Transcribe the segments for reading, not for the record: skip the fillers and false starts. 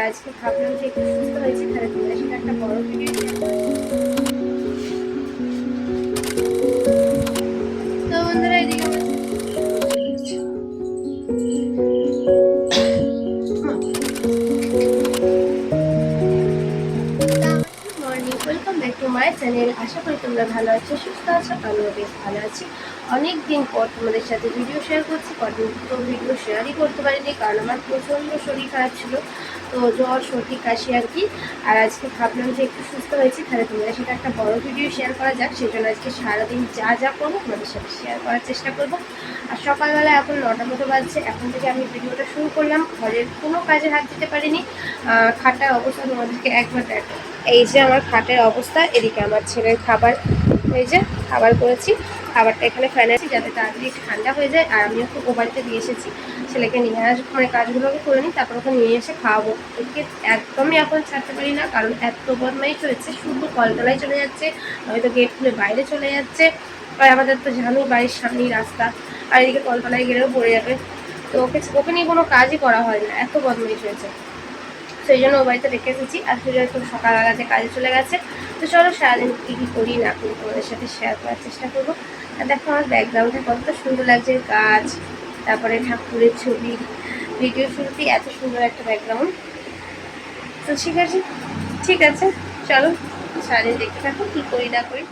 আজকে ভাবলাম যে একটু সুস্থ হয়েছি, তাহলে তোমাদের সাথে একটা বড় ভিডিও শেয়ার করি। তো বন্ধুরা এদিকে morning, welcome back to my channel. আশা করি তোমরা ভালো আছো, সুস্থ আছো। আমিও বেশ ভালো আছি। অনেক দিন পর তোমাদের সাথে ভিডিও শেয়ার করছি। কদিন তো ভিডিও শেয়ারই করতে পারিনি, কারণ আমার প্রচণ্ড শরীর খারাপ ছিল। তো জ্বর, সর্দি, কাশি আর কি। আর আজকে ভাবলাম যে একটু সুস্থ হয়েছি, তাহলে তোমাদের সাথে একটা বড় ভিডিও শেয়ার করা যাক। সেই জন্য আজকে সারাদিন যা যা করবো তোমাদের সাথে শেয়ার করার চেষ্টা করবো। আর সকালবেলা এখন 9টা মতো বাজছে, এখন থেকে আমি ভিডিওটা শুরু করলাম। ঘরের কোনো কাজে হাত দিতে পারিনি। খাটার অবস্থা তোমাদেরকে একবার দেখো। এই যে আমার খাটের অবস্থা, এদিকে আমার ছেলের খাবার, এই যে খাবার করেছি। খাবারটা এখানে ফ্যানে আছি যাতে তাড়াতাড়ি ঠান্ডা হয়ে যায়। আর আমিও খুব ও বাড়িতে দিয়ে এসেছি, ছেলেকে নিয়ে আসবো, মানে কাজগুলোকে করে নিই, তারপর ওকে নিয়ে এসে খাওয়াবো। ওকে একদমই এখন ছাড়তে পারি না, কারণ এত বদমাইশ হয়েছে, শুধু কলতলায় চলে যাচ্ছে, হয়তো গেট খুলে বাইরে চলে যাচ্ছে। আর আমাদের তো জানোই বাড়ির সামনেই রাস্তা, আর এদিকে কলতলায় গেলেও পড়ে যাবে। তো ওকে নিয়ে কোনো কাজই করা হয় না, এত বদমাইশ হয়েছে। সেই জন্য ও বাড়িতে রেখে এসেছি। আর সুযোগ তো সকালবেলা যে কাজে চলে গেছে। তো চলো সারাদিন কী কী করি না করি তোমাদের সাথে শেয়ার করার চেষ্টা করবো। আর দেখো আমার ব্যাকগ্রাউন্ডে কতটা সুন্দর লাগছে, গাছ, তারপরে ঠাকুরের ছবি। ভিডিও শুরুতেই এত সুন্দর একটা ব্যাকগ্রাউন্ড। তো ঠিক আছে, চলো সারাদিন দেখতে থাকো কী করি না করি।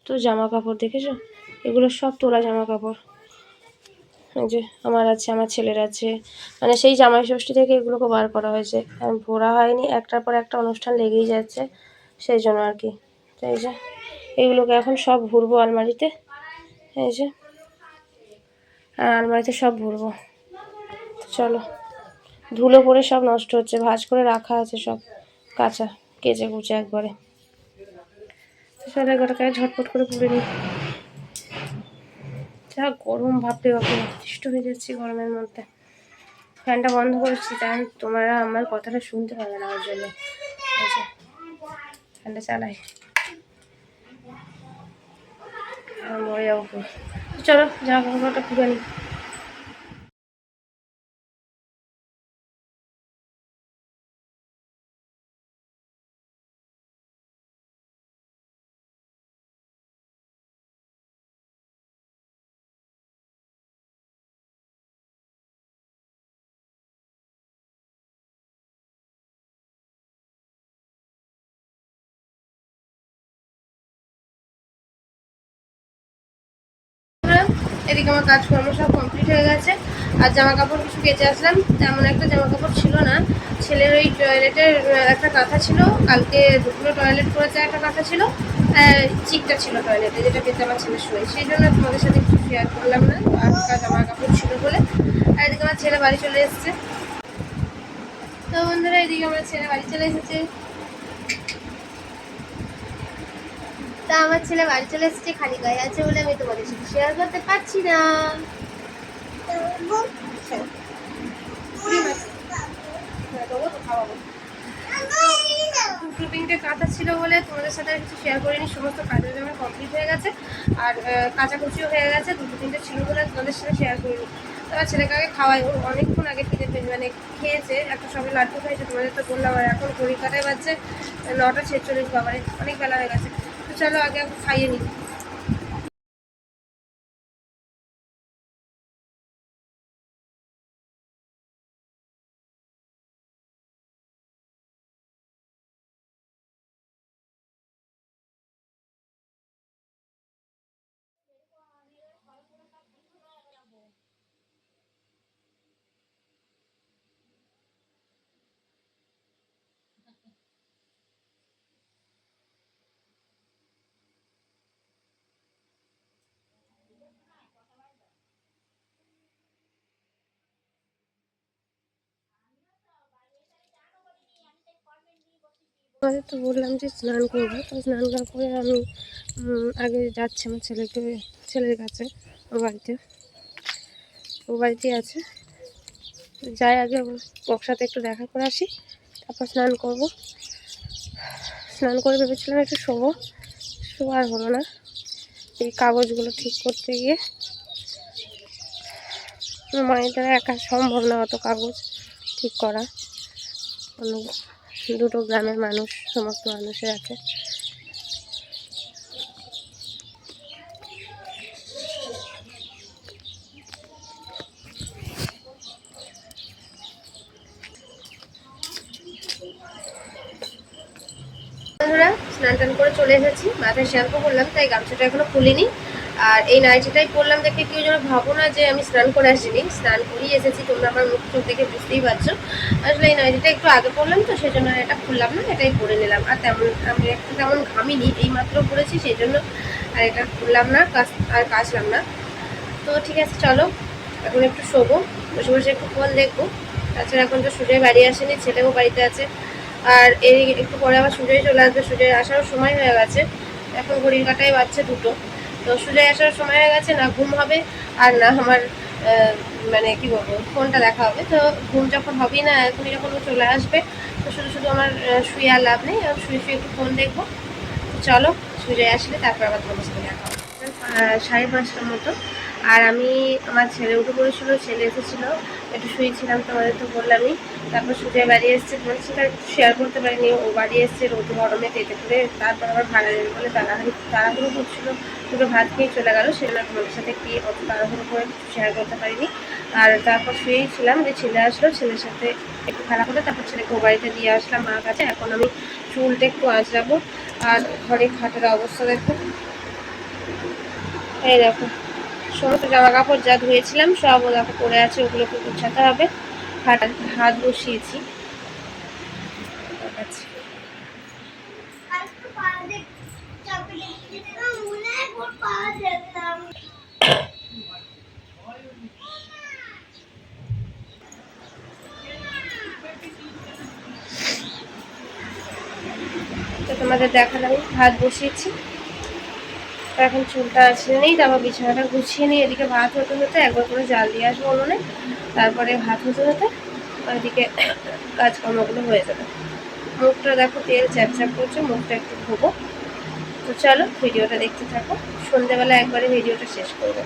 তো জামা কাপড় দেখেছো, এগুলো সব তোলা জামা কাপড়। এই যে আমার আছে, আমার ছেলের আছে, মানে সেই জামাই ষষ্ঠী থেকে এগুলোকে বার করা হয়েছে। ভরা হয়নি, একটার পর একটা অনুষ্ঠান লেগেই যাচ্ছে, সেই জন্য আর কি। তো এই যে এগুলোকে এখন সব ভরবো আলমারিতে। এই যে আলমারিতে সব ভরবো। চলো, ধুলো পড়ে সব নষ্ট হচ্ছে, ভাঁজ করে রাখা আছে সব কাঁচা, কেচে কুচে একবারে। চলো গোটাকে ঝটপট করে পুড়ে নিই। যা গরম, ভাবতে ভাবতে অতিষ্ঠ হয়ে যাচ্ছি গরমের মধ্যে। ফ্যানটা বন্ধ করেছি, কারণ তোমরা আমার কথাটা শুনতে পাবে না, ওর জন্য ফ্যানটা চালাই। মরে যাবো। চলো জামা কাপড়টা খুলে নিই। এদিকে আমার কাজকর্ম সব কমপ্লিট হয়ে গেছে। আর জামা কাপড় কিছু কেচে আসলাম, তেমন একটা জামা কাপড় ছিল না। ছেলের ওই টয়লেটের একটা কাঁথা ছিল, কালকে দুপুরে টয়লেট করেছে, একটা কাঁথা ছিল, চিকটা ছিল টয়লেটে, যেটা পেতে আমার ছেলে শুয়ে, সেই জন্য তোমাদের সাথে কিছু শেয়ার করলাম না। আর জামা কাপড় ছিল বলে। আর এদিকে আমার ছেলে বাড়ি চলে এসেছে। তো বন্ধুরা এদিকে আমার ছেলে বাড়ি চলে এসেছে। তা আমার ছেলে বাড়ি চলে এসেছে, খালি গায়ে আছে বলে আমি তোমাদের সাথে শেয়ার করতে পারছি না। দুটো তিনটে কাঁথা ছিল বলে তোমাদের সাথে আর কিছু শেয়ার করিনি, সমস্ত কাজের জন্য কমপ্লিট হয়ে গেছে। আর কাচাকুচিও হয়ে গেছে, দুটো তিনটে ছিল বলে তোমাদের সাথে শেয়ার করিনি। তারপর ছেলেকে আগে খাওয়াই, ও অনেকক্ষণ আগে মানে খেয়েছে, একটা সবে লাড্ডু খাইছে, তোমাদের তো বললাম। আর এখন ঘড়ি কাটায় বাজছে 9টা 46, বাবারে অনেক বেলা হয়ে গেছে। তো চলো আগে খাইয়ে নিই। আমাদের তো বললাম যে স্নান করবো, তো স্নান করার পরে আমি আগে যাচ্ছি আমার ছেলের কাছে। ও বাড়িতে আছে, যাই আগে ওর সাথে একটু দেখা করে আসি, তারপর স্নান করব। স্নান করে ভেবেছিলাম একটু শোয়ার হলো না, এই কাগজগুলো ঠিক করতে গিয়ে মায়ের দ্বারা একা সম্ভব না অত কাগজ ঠিক করা। দুটো গ্রামের মানুষ, সমস্ত মানুষের আছে। বন্ধুরা, স্নান টান করে চলে এসেছি, মাথায় শ্যাম্পু করলাম, তাই গামছাটা এখনো খুলিনি। আর এই নাইটিটাই পরলাম দেখে কেউ যেন ভাবো না যে আমি স্নান করে আসিনি, স্নান করেই এসেছি। তোমরা আমার মুখ চোখ দেখে বুঝতেই পারছো। আসলে এই নাইটিটা একটু আগে পরলাম তো, সেই জন্য এটা খুললাম না, এটাই পরে নিলাম। আর আমি একটু তেমন ঘামিনি, এই মাত্র পরেছি, সেই জন্য আর এটা খুললাম না, কাচলাম না। তো ঠিক আছে, চলো এখন একটু শোবো, বসে বসে একটু ফোন দেখবো। তাছাড়া এখন তো সুজয় বাড়ি আসেনি, ছেলেও বাড়িতে আছে। আর এই একটু পরে আবার সুজয় চলে আসবে, সুজয় আসারও সময় হয়ে গেছে। এখন ঘড়ির কাঁটায় বাজছে 2টো। তো সুজয় আসার সময় হয়ে গেছে, না ঘুম হবে আর না আমার মানে কি বলবো, ফোনটা দেখা হবে। তো ঘুম যখন হবেই না, এখনই যখন ও চলে আসবে, তো শুধু আমার শুয়ে আর লাভ নেই, আমি শুয়ে একটু ফোন দেখবো। তো চলো, সুজয় আসলে তারপর আবার তোমার সাথে দেখা হবে। 5:30টার মতো। আর আমার ছেলে উঠে পড়েছিল, ছেলে এসেছিলো, একটু শুয়েছিলাম, তোমাদের তো বললামই। তারপর সুজয় বাড়ি এসছে, তোমার সাথে একটু শেয়ার করতে পারিনি। ও বাড়ি এসছে রোদ গরমে তেতে করে, তারপর আবার ভাড়া যাবে বলে তাড়াহুড়ো করছিল, দুটো ভাত খেয়ে চলে গেলো। সেজন্য তোমাদের সাথে কি অত তাড়াহুড়ো করে কিছু শেয়ার করতে পারিনি। আর তারপর শুয়েই ছিলাম, যে ছেলে আসলো, ছেলের সাথে একটু খেলা করে তারপর ছেলেকে ও বাড়িতে দিয়ে আসলাম মার কাছে। এখন আমি চুলটা একটু আঁচড়াবো। আর ঘরে খাটের অবস্থা দেখো, এই দেখো, সমস্ত জামা কাপড় যা ধুয়েছিলাম সব ও দেখো পড়ে আছে, ওগুলোকে গুছাতে হবে। হাত বসিয়েছি। তো তোমাদের দেখালাম, ভাত বসিয়েছি। এখন চুলটা আছড়ে নেই, তারপর বিছানাটা গুছিয়ে নিই। এদিকে ভাত হতে হতে একবার করে জাল দিয়ে আসবো উনুনে, তারপরে ভাত হতে হতে ওইদিকে কাজকর্মগুলো হয়ে যাবে। মুখটা দেখো তেল চ্যাপ চ্যাপ করছে, মুখটা একটু ধোবো। তো চলো ভিডিওটা দেখতে থাকো, সন্ধ্যেবেলা একবারে ভিডিওটা শেষ করবো।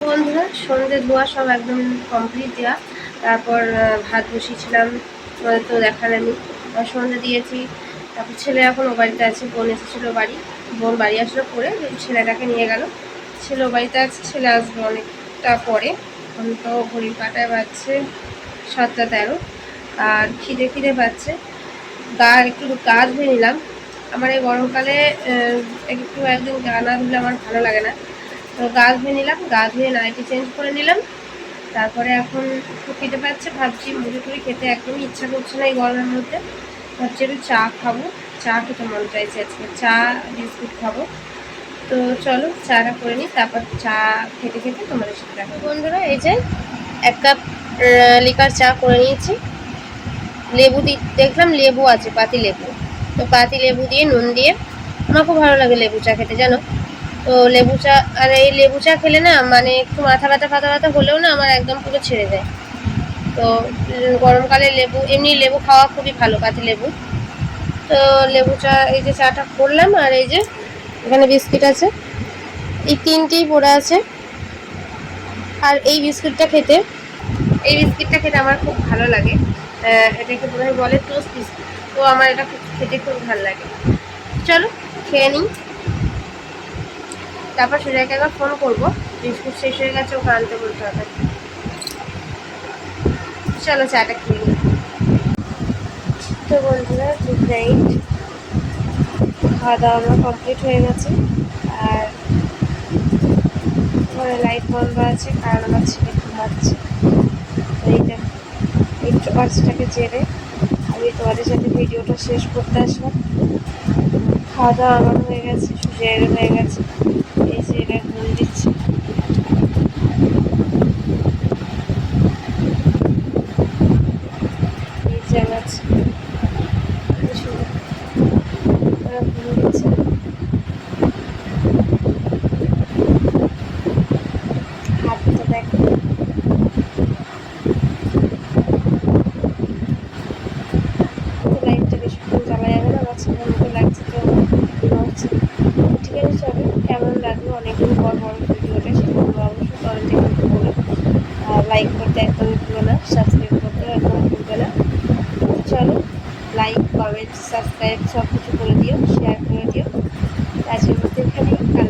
বন্ধুরা, সন্ধ্যে ধোয়া সব একদম কমপ্লিট দেওয়া। তারপর ভাত বসিয়েছিলাম, তোমাদের তো দেখালাম আমি। সন্ধ্যে দিয়েছি, তারপর ছেলে এখন ও বাড়িতে আছে, বোন এসেছিলো বাড়ি। বোন বাড়ি আসলো পরে ছেলেটাকে নিয়ে গেল। ছেলে ও বাড়িতে আছে, ছেলে আসবে অনেকটা পরে। এখন তো ঘড়ির কাঁটায় বাজছে 7:13। আর খিদে পাচ্ছে। একটু গা ধুয়ে নিলাম। আমার এই গরমকালে একদিন গা না ধুলে আমার ভালো লাগে না। তো গা ধুয়ে নিলাম, গা ধুয়ে নাইটি চেঞ্জ করে নিলাম। তারপরে এখন একটু খেতে পাচ্ছে, ভাবছি মুড়ি টুড়ি খেতে একদমই ইচ্ছা করছে না এই গরমের মধ্যে। ভাবছি একটু চা খাবো, চা খেতে মন চাইছে আজকে, চা বিস্কুট খাবো। তো চলো চাটা করে নিই, তারপর চা খেতে খেতে তোমাদের সাথে দেখা। বন্ধুরা, এই যে 1 কাপ লিকার চা করে নিয়েছি। লেবু দেখলাম লেবু আছে, পাতি লেবু। তো পাতি লেবু দিয়ে নুন দিয়ে, আমার খুব ভালো লাগে লেবু চা খেতে, জানো তো। লেবু চা, আর এই লেবু চা খেলে না, মানে একটু মাথা ব্যথা হলেও না আমার একদম পুরো ছেড়ে যায়। তো গরমকালে এমনি লেবু খাওয়া খুবই ভালো, পাতি লেবু। তো লেবু চা, এই যে চাটা করলাম। আর এই যে এখানে বিস্কিট আছে, এই 3টেই পড়ে আছে। আর এই বিস্কিটটা খেতে আমার খুব ভালো লাগে। এটাকে বোধহয় বলে টোস্ট বিস্কিট। তো আমার এটা খেতে খুব ভালো লাগে। চলো খেয়ে নিই, তারপর সুজয়কে একবার ফোন করবো, বিস্কুট শেষ হয়ে গেছে, ওকে আনতে বলতে হবে। চলো চাটা খেয়ে নিই। তো বন্ধুরা, গুড নাইট। খাওয়া দাওয়া আমার কমপ্লিট হয়ে গেছে। আর ঘরে লাইট বন্ধ আছে, কারণ আমার ছেলে ঘুমাচ্ছে। এইটা এই কাজটাকে জেরে আমি তোমাদের সাথে ভিডিওটা শেষ করতে আসলাম। খাওয়া দাওয়া আমার হয়ে গেছে, সুজয়ের হয়ে গেছে। এই যে এটা ঘুম দিচ্ছে। এই যে আমার লাইক করতে একদমই ভুলো না, সাবস্ক্রাইব করতেও একদম ভুলবে না। চলো, লাইক কমেন্ট সাবস্ক্রাইব সব কিছু করে দিও, শেয়ার করে দিও। আজকের মধ্যে এখানে কাল